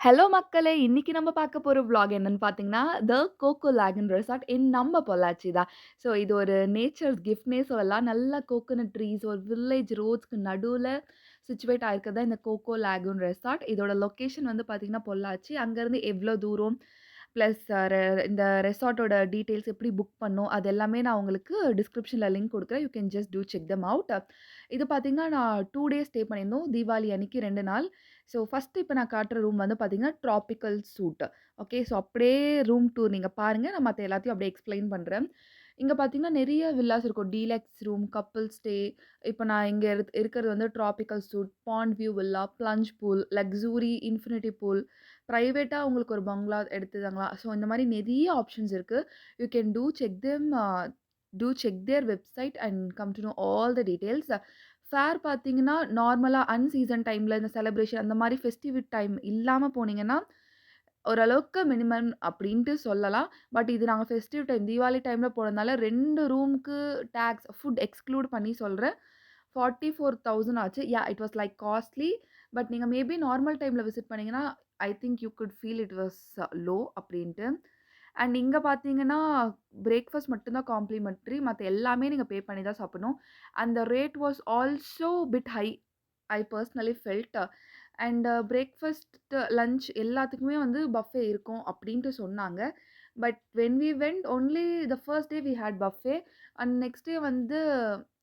Hello மக்களே! இன்னைக்கு நம்ம பார்க்க போற விளாக் என்னன்னு பார்த்தீங்கன்னா, த கோகோ லேகன் ரெசார்ட் இன் நம்ம பொள்ளாச்சி தான். ஸோ இது ஒரு நேச்சர்ஸ் கிஃப்ட்னே சொல்லலாம். நல்ல கோகோனட் ட்ரீஸ், ஒரு வில்லேஜ் ரோட்ஸ்க்கு நடுவுல சிச்சுவேட் ஆயிருக்கிறது தான் இந்த கோகோ லேகூன் ரெசார்ட். இதோட லொகேஷன் வந்து பார்த்தீங்கன்னா, பொள்ளாச்சி. அங்கருந்து எவ்ளோ தூரம், பிளஸ் இந்த ரெசார்ட்டோட டீட்டெயில்ஸ் எப்படி புக் பண்ணணும், அது எல்லாமே நான் உங்களுக்கு டிஸ்கிரிப்ஷன்ல லிங்க் குடுக்குறேன். You can just do check them out. இது பார்த்தீங்கன்னா, நான் 2 டேஸ் ஸ்டே பண்ணியிருந்தோம். தீபாவளி அன்னைக்கு 2 நாள். ஸோ ஃபர்ஸ்ட்டு இப்ப நான் காட்டுற ரூம் வந்து பார்த்தீங்கன்னா, ட்ராபிக்கல் சூட். ஓகே. ஸோ அப்படியே ரூம் டூர் நீங்க பாருங்க. நான் மத்த எல்லாத்தையும் அப்படியே எக்ஸ்ப்ளைன் பண்றேன். இங்க பார்த்தீங்கன்னா, நெறைய வில்லாஸ் இருக்கும். Deluxe room, couple stay. இப்ப நான் இங்க இருக்கிறது வந்து tropical suite, pond view villa, plunge pool, luxury infinity pool, பிரைவேட்டா உங்களுக்கு ஒரு பங்களா எடுத்து தங்கலாம். ஸோ இந்த மாரி நெறைய ஆப்ஷன்ஸ் இருக்கு. You can do check their website and come to know all the details. Fare பார்த்தீங்கன்னா, நார்மலா அன்சீசன் டைம்ல இந்த செலிப்ரேஷன் அந்த மாரி ஃபெஸ்டிவ் டைம் இல்லாம போனீங்கன்னா, ஓரளவுக்கு மினிமம் அப்டின்ட்டு சொல்லலாம். பட் இது நாங்க ஃபெஸ்டிவ் டைம் தீபாவளி டைம்ல போனதுனால 2 ரூமுக்கு டாக்ஸ், ஃபுட் எக்ஸ்க்ளூட் பண்ணி சொல்றேன். 44,000 ஆச்சு. It was like costly. But நீங்க மேபி நார்மல் டைம்ல விசிட் பண்ணீங்கன்னா, I think you good feel it was low அப்டின்ட்டு. அண்ட் இங்க பார்த்தீங்கன்னா, பிரேக்ஃபாஸ்ட் மட்டும் தான் காம்ப்ளிமென்டரி. மத்த எல்லாமே நீங்க பே பண்ணி தான் சாப்பிடணும். And the rate was also bit high. I personally felt. And breakfast, lunch எல்லாத்துக்குமே வந்து பஃபே இருக்கும் அப்டின்ட்டு சொன்னாங்க. But when we went only the first day we had buffet and next day வந்து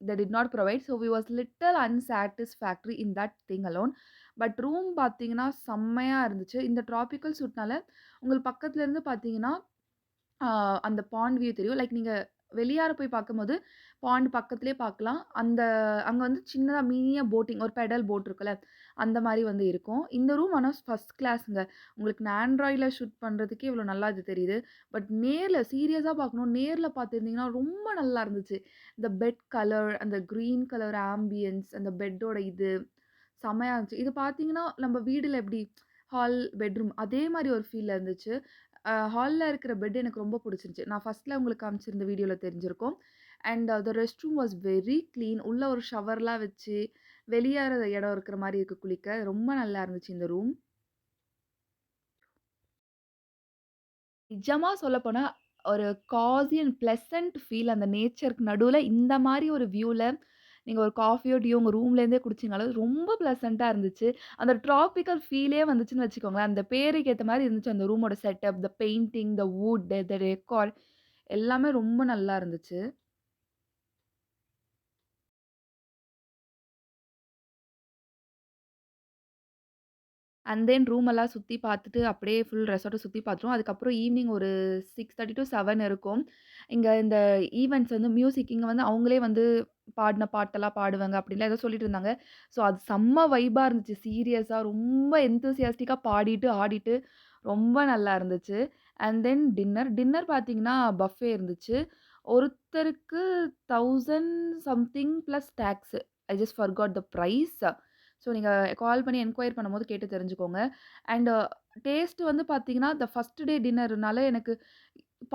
they did not provide. So we was little unsatisfactory in that thing alone. But room பார்த்தீங்கன்னா, செம்மையா இருந்துச்சு. இந்த ட்ராபிக்கல் சூட்னால உங்களுக்கு பக்கத்துல இருந்து பார்த்தீங்கன்னா, ஆ அந்த பாண்ட் வியூ தெரியும். லைக் நீங்க வெளியாற போய் பார்க்கும்போது, பாண்ட் பக்கத்திலேயே பார்க்கலாம். அங்க வந்து சின்னதா மினியா போட்டிங் ஒரு பெடல் போட் இருக்குல்ல, அந்த மாரி வந்து இருக்கும். இந்த ரூம் ஆனா ஃபர்ஸ்ட் கிளாஸ்ங்க. உங்களுக்கு நான் ஆண்ட்ராய்ட்ல ஷூட் பண்றதுக்கே இவ்வளோ நல்லா இது தெரியுது. பட் நேர்ல சீரியஸா பார்க்கணும். நேர்ல பார்த்துருந்தீங்கன்னா ரொம்ப நல்லா இருந்துச்சு. இந்த பெட் கலர், அந்த கிரீன் கலர் ஆம்பியன்ஸ், அந்த பெட்டோட இது செமையா இருந்துச்சு. இது பார்த்தீங்கன்னா, நம்ம வீடுல எப்படி ஹால், பெட்ரூம் அதே மாரி ஒரு ஃபீல்ல இருந்துச்சு. ஹால்ல இருக்கிற பெட் எனக்கு ரொம்ப புடிச்சிருந்துச்சு. நான் ஃபர்ஸ்ட்ல உங்களுக்கு காமிச்சிருந்த வீடியோல தெரிஞ்சிருக்கும். And the rest room was very clean. உள்ள ஒரு ஷவர்லாம் வச்சு, வெளியேற இடம் இருக்கிற மாரி இருக்கு குளிக்க. ரொம்ப நல்லா இருந்துச்சு இந்த ரூம். நிஜமா சொல்லப்போனா, ஒரு காஸி அண்ட் பிளசன்ட் ஃபீல் அந்த நேச்சருக்கு நடுவுல இந்த மாரி ஒரு வியூல நீங்க ஒரு காஃபியோ, டீயோ உங்க ரூம்லேருந்தே குடிச்சீங்கனாலும் ரொம்ப பிளசன்ட்டா இருந்துச்சு. அந்த ட்ராபிக்கல் ஃபீலே வந்துச்சுன்னு வச்சுக்கோங்களேன். அந்த பேருக்கு ஏத்த மாரி இருந்துச்சு அந்த ரூமோட setup, the painting, the wood, the decor எல்லாமே ரொம்ப நல்லா இருந்துச்சு. அண்ட் தென் ரூம் எல்லாம் சுத்தி பார்த்துட்டு, அப்படியே ஃபுல் ரெசார்ட்ட சுத்தி பார்த்துட்டோம். அதுக்கப்புறம் ஈவினிங் ஒரு 6:30 டூ 7 இருக்கும். இங்க இந்த ஈவென்ட்ஸ் வந்து மியூசிக் இங்க வந்து அவங்களே வந்து பாடுன பாட்டெல்லாம் பாடுவாங்க அப்படின்லாம் ஏதோ சொல்லிட்டு இருந்தாங்க. ஸோ அது செம்ம வைபா இருந்துச்சு. சீரியஸா ரொம்ப எந்தூசியாஸ்டிக்கா பாடிட்டு, ஆடிட்டு ரொம்ப நல்லா இருந்துச்சு. அண்ட் தென் டின்னர் பார்த்தீங்கன்னா, பஃபே இருந்துச்சு. ஒருத்தருக்கு 1000 something plus tax. I just forgot the price. So நீங்க கால் பண்ணி என்கொயரி பண்ணும்போது கேட்டு தெரிஞ்சுக்கோங்க. அண்ட் டேஸ்ட் வந்து பார்த்தீங்கன்னா, ஃபர்ஸ்ட் டே டின்னர்னால எனக்கு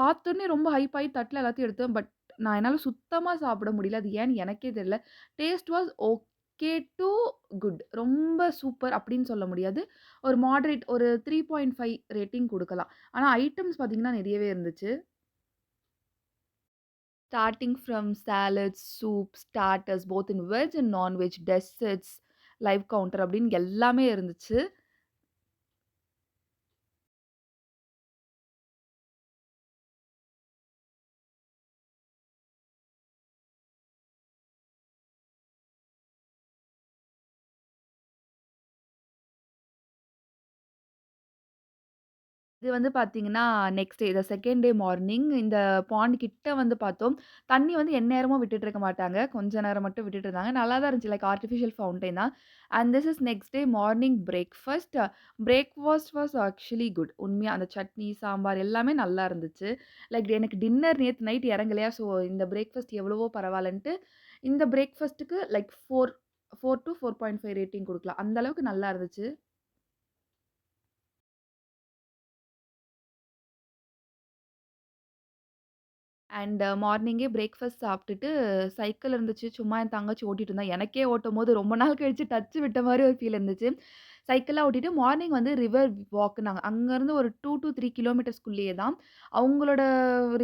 பார்த்தோனே ரொம்ப ஹைப் ஆயி தட்ல எல்லாத்தையும் எடுத்தேன். பட் என்னால சுத்தமா சாப்பிட முடியல. அது ஏன்னு எனக்கே தெரியல. Taste was okay to good. ரொம்ப சூப்பர் அப்படின்னு சொல்ல முடியாது. ஒரு மாடரேட் ஒரு 3.5 ரேட்டிங் குடுக்கலாம். ஆனா ஐட்டம்ஸ் பார்த்தீங்கன்னா நெறையவே இருந்துச்சு. Starting from salads, soup, starters both in veg and non-veg, desserts, live counter அப்படின்னு எல்லாமே இருந்துச்சு. இது வந்து பார்த்தீங்கன்னா, next day second day morning இந்த பாண்ட் கிட்ட வந்து பார்த்தோம். தண்ணி வந்து எந்நேரமும் விட்டுட்டு இருக்க மாட்டாங்க. கொஞ்ச நேரம் மட்டும் விட்டுட்டு இருந்தாங்க. நல்லா தான் இருந்துச்சு. லைக் ஆர்டிஃபிஷியல் ஃபவுண்டைன் தான். And this is next day morning breakfast. Breakfast was actually good. உண்மையா அந்த சட்னி, சாம்பார் எல்லாமே நல்லா இருந்துச்சு. லைக் எனக்கு டின்னர் நேத்து நைட் இறங்கலையா, ஸோ இந்த பிரேக்ஃபாஸ்ட் எவ்வளவோ பரவாயில்லன்ட்டு, இந்த பிரேக்ஃபாஸ்ட்டுக்கு லைக் 4 டூ 4.5 ரேட்டிங் குடுக்கலாம். அந்த அளவுக்கு நல்லா இருந்துச்சு. அண்ட் மார்னிங்கே பிரேக்ஃபாஸ்ட் சாப்பிட்டுட்டு சைக்கிள் இருந்துச்சு. சும்மா என் தங்கச்சி ஓட்டிட்டு இருந்தா. எனக்கே ஓட்டும்போது ரொம்ப நாள் கழிச்சு டச் விட்ட மாரி ஒரு ஃபீல் இருந்துச்சு. சைக்கிள்லாம் ஓட்டிட்டு மார்னிங் வந்து ரிவர் வாக்குனாங்க. அங்கருந்து ஒரு 2 டூ 3 கிலோமீட்டர்ஸ்குள்ளேயே தான். அவங்களோட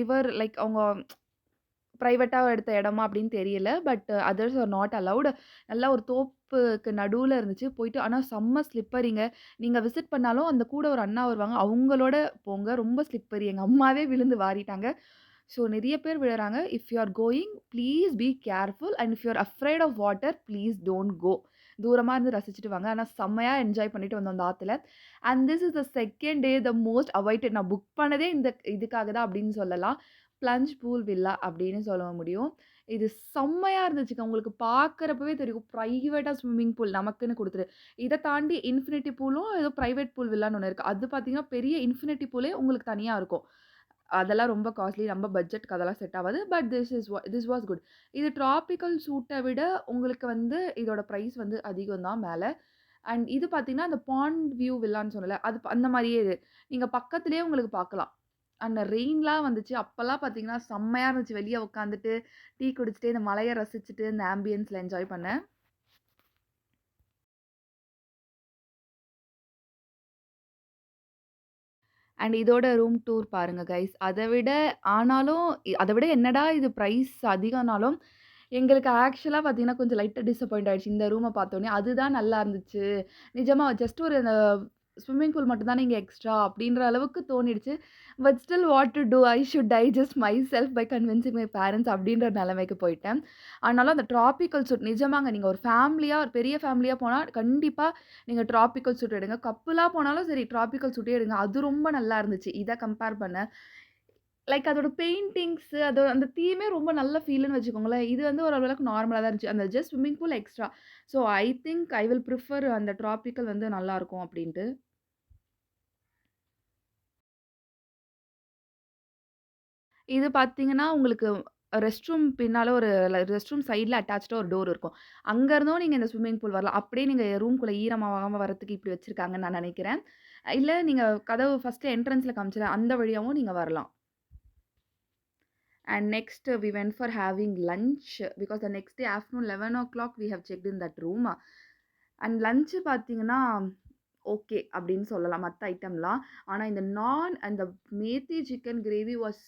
ரிவர் லைக் அவங்க பிரைவேட்டா எடுத்த இடமா அப்படின்னு தெரியல. But others are not allowed. நல்லா ஒரு தோப்புக்கு நடுவுல இருந்துச்சு. போயிட்டு ஆனா செம்ம ஸ்லிப்பரிங்க. நீங்க விசிட் பண்ணாலும் அந்த கூட ஒரு அண்ணா வருவாங்க. அவங்களோட போங்க. ரொம்ப ஸ்லிப்பரி. எங்க அம்மாவே விழுந்து வாரிட்டாங்க. ஸோ நெறைய பேர் விழறாங்க. If you are going please be careful and if you are afraid of water please don't go. தூரமா இருந்து ரசிச்சுட்டு வாங்க. ஆனா செம்மையா என்ஜாய் பண்ணிட்டு வந்தோம் அந்த ஆத்துல. And this is the second day the most avoided. நான் புக் பண்ணதே இதுக்காக தான் அப்படின்னு சொல்லலாம். பிளஞ்ச் பூல் வில்லா அப்படின்னு சொல்ல முடியும். இது செம்மையா இருந்துச்சுங்க. உங்களுக்கு பார்க்கறப்பவே தெரியும். பிரைவேட்டா ஸ்விம்மிங் பூல் நமக்குன்னு குடுத்துரு. இத தாண்டி இன்ஃபினிட்டி பூலும் ஏதோ பிரைவேட் பூல் வில்லான்னு ஒண்ணு இருக்கு. அது பார்த்தீங்கன்னா, பெரிய இன்ஃபினிட்டி பூலே உங்களுக்கு தனியா இருக்கும். அதெல்லாம் ரொம்ப காஸ்ட்லி. நம்ம பட்ஜெட்க்கு அதெல்லாம் செட் ஆவாது. But this was good. இது ட்ராபிக்கல் சூட்ட விட உங்களுக்கு வந்து இதோட பிரைஸ் வந்து அதிகம் தான் மேல. அண்ட் இது பார்த்தீங்கன்னா, அந்த பாண்ட் வியூ வில்லான்னு சொன்னேன்ல, அது அந்த மாரியே இது. நீங்க பக்கத்திலேயே உங்களுக்கு பார்க்கலாம். அந்த ரெயின்லாம் வந்துச்சு. அப்பலாம் பார்த்தீங்கன்னா, செம்மையா இருந்துச்சு. வெளிய உட்காந்துட்டு, டீ குடிச்சுட்டு, இந்த மலைய ரசிச்சுட்டு, இந்த ஆம்பியன்ஸ்ல என்ஜாய் பண்ணேன். அண்ட் இதோட ரூம் டூர் பாருங்க கைஸ். ஆனாலும் அத விட என்னடா இது பிரைஸ் அதிகம்னாலும், எங்களுக்கு ஆக்சுவலா பார்த்தீங்கன்னா, கொஞ்சம் லைட்டா டிசப்பாயிண்ட் ஆயிடுச்சு. இந்த ரூம பார்த்தோனே. அதுதான் நல்லா இருந்துச்சு. நிஜமா ஜஸ்ட் ஒரு அந்த ஸ்விம்மிங் பூல் மட்டும் தானே இங்க எக்ஸ்ட்ரா அப்டின்ற அளவுக்கு தோணிடுச்சு. But still what to do? I should digest myself by convincing my parents அப்டின்ற நெலைமைக்கு போயிட்டேன். ஆனாலும் அந்த ட்ராபிக்கல் சூட் நிஜமாங்க. நீங்க ஒரு ஃபேமிலியா ஒரு பெரிய ஃபேமிலியா போனா கண்டிப்பா நீங்க ட்ராபிக்கல் சூட் எடுங்க. கப்புலா போனாலும் சரி ட்ராபிக்கல் சூட்டே எடுங்க. அது ரொம்ப நல்லா இருந்துச்சு. இத கம்பேர் பண்ண. லைக் அதோட பெயிண்டிங்ஸ் அதோட அந்த தீமே ரொம்ப நல்ல ஃபீல்ன்னு வச்சுக்கோங்களேன். இது வந்து ஓரளவுக்கு நார்மலா தான் இருந்துச்சு. அந்த just swimming pool extra. So I think I will prefer அந்த ட்ராபிக்கல் வந்து நல்லாருக்கும் அப்டின்ட்டு. இது பார்த்தீங்கன்னா, உங்களுக்கு ரெஸ்ட் ரூம் பின்னால ஒரு ரெஸ்ட் ரூம் சைட்ல அட்டாச்டா ஒரு டோர் இருக்கும். அங்க இருந்தும் நீங்க இந்த ஸ்விம்மிங் பூல் வரலாம். அப்படியே நீங்க ரூம்குள்ள ஈரமாவாம வரதுக்கு இப்படி வச்சிருக்காங்கன்னு நான் நெனைக்கிறேன். இல்ல நீங்க கதவு ஃபர்ஸ்ட் என்ட்ரன்ஸ்ல காமிச்சேன்ல, அந்த வழியாவும் நீங்க வரலாம். And next we went for having lunch because the next day afternoon 11 o'clock we have checked in that room. And lunch பார்த்தீங்கன்னா, ஓகே அப்படின்னு சொல்லலாம் மத்த ஐட்டம்லாம். ஆனா இந்த நான் அந்த methi chicken gravy was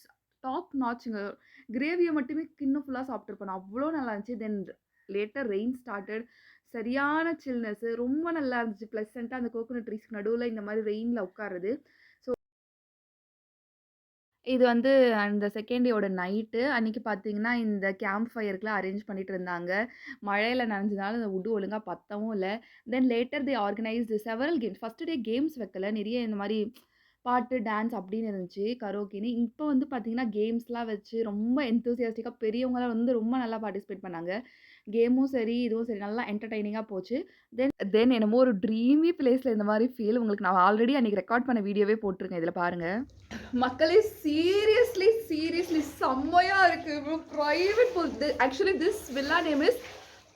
top நாட்ச்ங்க. கிரேவிய மட்டுமே கிண்ணம் ஃபுல்லா சாப்பிட்டுருப்பேன் நான். அவ்ளோ நல்லா இருந்துச்சு. Then later rain started. சரியான சில்னஸ் ரொம்ப நல்லா இருந்துச்சு. பிளசன்ட்டா அந்த கோகனட் ட்ரீஸ்க்கு நடுவுல இந்த மாரி ரெயின்ல உட்கார்றது. இது வந்து அந்த 2ண்ட் டேயோட நைட்டு. அன்னைக்கு பார்த்தீங்கன்னா, இந்த கேம்ப் ஃபயர்க்குலாம் அரேஞ்ச் பண்ணிட்டு இருந்தாங்க. மழையில நனஞ்சதுனால அந்த வுட் ஒழுங்கா பத்தவும் இல்ல. தென் லேட்டர் தே organised several games. First day games வைக்கல. நெறைய இந்த மாரி பாட்டு, டான்ஸ் அப்படின்னு இருந்துச்சு. கரோக்கின்னு. இப்போ வந்து பார்த்தீங்கன்னா, கேம்ஸ்லாம் வச்சு ரொம்ப எந்தூசியாஸ்டிக்கா பெரியவங்கலாம் வந்து ரொம்ப நல்லா பார்ட்டிசிபேட் பண்ணாங்க. கேமும் சரி, இதுவும் சரி நல்லா என்டர்டெய்னிங்கா போச்சு. தென் என்னமோ ஒரு ட்ரீமி பிளேஸ்ல இந்த மாரி ஃபீல் உங்களுக்கு நான் ஆல்ரெடி அன்னைக்கு ரெக்கார்ட் பண்ண வீடியோவே போட்டுருக்கேன். இதில பாருங்க. மக்களே சீரியஸ்லி செம்மையா இருக்கு. Private pool. Actually this villa name is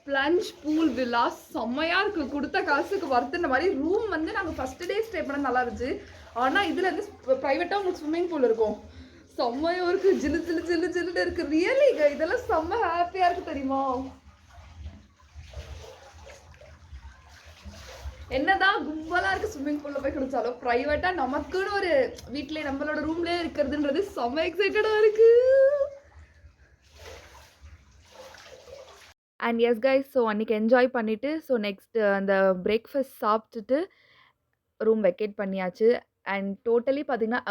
plunge pool villa. செம்மையா இருக்கு. குடுத்த காசுக்கு வொர்த்துன்ற மாரி ரூம் வந்து நாங்க ஃபர்ஸ்ட் டே ஸ்டே பண்ணது நல்லா இருந்துச்சு. ஆனா இதுல வந்து பிரைவேட்டா உங்களுக்கு ஸ்விம்மிங் பூல் இருக்கும். செம்மையா இருக்கு. ஜில்லுன்னு இருக்கு. ரியலிங்க இதெல்லாம் செம்ம ஹாப்பியா இருக்கு தெரியுமா? என்னதான் கும்பலா இருக்கு ஸ்விம்மிங் பூல்ல போய் குளிச்சாலும், பிரைவேட்டா நமக்குன்னு ஒரு வீட்லயே நம்மளோட ரூம்லயே இருக்கிறதுன்றது செம்ம எக்ஸைட்டடா இருக்கு. அண்ட் எஸ் கைஸ் ஸோ அன்னைக்கு என்ஜாய் பண்ணிட்டு, ஸோ நெக்ஸ்ட் அந்த பிரேக்ஃபாஸ்ட் சாப்பிட்டுட்டு ரூம் வெக்கேட் பண்ணியாச்சு. அண்ட் டோட்டலி பார்த்தீங்கன்னா,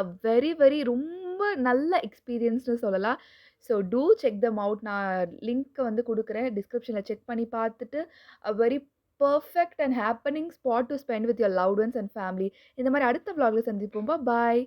வெரி ரொம்ப நல்ல எக்ஸ்பீரியன்ஸ்ன்னு சொல்லலாம். So do check them out. நான் லிங்க் வந்து குடுக்குறேன். டிஸ்கிரிப்ஷன்ல செக் பண்ணி பார்த்துட்டு, very perfect and happening spot to spend with your loved ones and family. இந்த மாரி அடுத்த விளாக்ல சந்திப்போம். பாய்.